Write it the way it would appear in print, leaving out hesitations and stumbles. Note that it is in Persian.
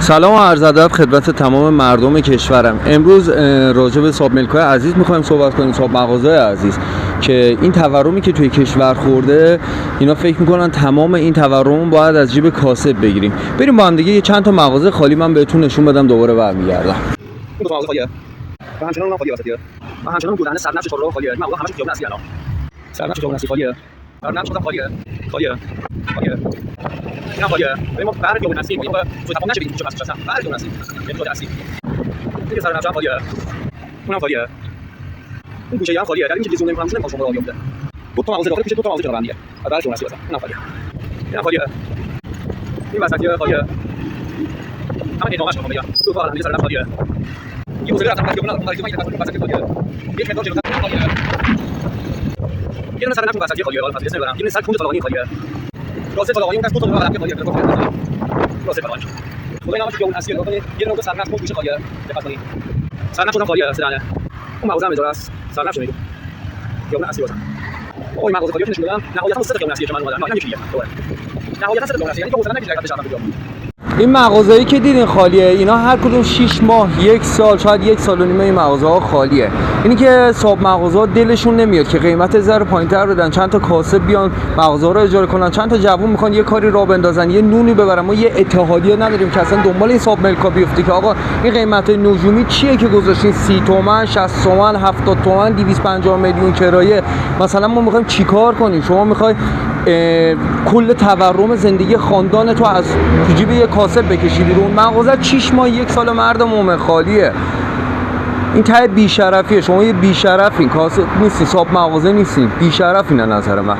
سلام و عرض ادب خدمت تمام مردم کشورم. امروز راجع به صاحب ملک‌های عزیز می‌خوایم صحبت کنیم، صاحب مغازه‌های عزیز که این تورمی که توی کشور خورده، اینا فکر می‌کنن تمام این تورم باید از جیب کاسب بگیریم. بریم با هم دیگه چند تا مغازه خالی من بهتون نشون بدم، دوباره برمیگردم. اون دو مغازه خالیه. و همچنان اونم خالیه واسه و همچنان گودرز سرنفش چهارراه خالیه. این مغازه همش خیابون اصلی الان. سرنفش خیابون اصلی خالیه. سرنفش خودم خالیه. خالیه. اینا خالیه. ما بعد خیابون اصلی ما تو تمام نشه بگیم چه واسه بعد خیابون اصلی. یه خود اصلی. دیگه سرنفش خالیه. اونم خالیه. اون گوشه هم خالیه. در این چیزی نمی‌فهمم چون شما راه میفته. دو تا مغازه داخل میشه، دو تا مغازه کنار هم دیگه. بعد خیابون اصلی واسه. اونم خالیه. اینا خالیه. این وسطیه خالیه. همین ادامهش رو میگم. تو کار هم دیگه سرنفش خالیه. یه وسیله رفتم که اون وسیله که وسط خالیه. یک مقدار جلوتر خالیه. یه دونه سر نفت وسطی خالیه، حالا اسم نمیبرم. یه دونه سر کند طالقانی خالیه. راسته طالقانی اون کس دو تا طالقانی خالیه. راسته طالقانی. خدای نامش که اون اصلی رو کنه. یه دونه سر نفت گوشه خالیه. دقت کنید. سر نفت اون خالیه سرانه. اون مغازه هم اجاره است. سر نفت میگم. یا اون اصلی واسه. اوه مغازه خالیه نشون دادم. نهایتا سه تا اون اصلیه که من اومدم. نه یکیه. نهایتا سه تا اون اصلیه. یعنی که حوصله نمیشه شهر بگم. این مغازه‌ای که دیدین خالیه، اینا هر کدوم 6 ماه، 1 سال، شاید 1 سال و نیمه این مغازه‌ها خالیه. اینی که صاحب مغازه‌ها دلشون نمیاد که قیمت ذره پایین‌تر بدن، چند تا کاسب بیان مغازه رو اجاره کنن، چند تا جوون میخوان یه کاری راه بندازن، یه نونی ببرن. ما یه اتحادیه نداریم که اصلا دنبال این صاحب ملک‌ها بیفته که آقا این قیمت‌های نجومی چیه که گذاشتین 30 تومن، 60 تومن، 70 تومن، 250 میلیون کرایه. مثلا ما می‌خوایم چیکار کنیم؟ شما می‌خوای کل تورم زندگی خاندان تو از جیب یه کاسب بکشی بیرون. مغازه 6 ماه 1 سال مرد مومن خالیه. این ته بی‌شرفیه. شما یه بی‌شرفین، کاسب نیستین، صاحب مغازه نیستین، بی‌شرفین از نظر من.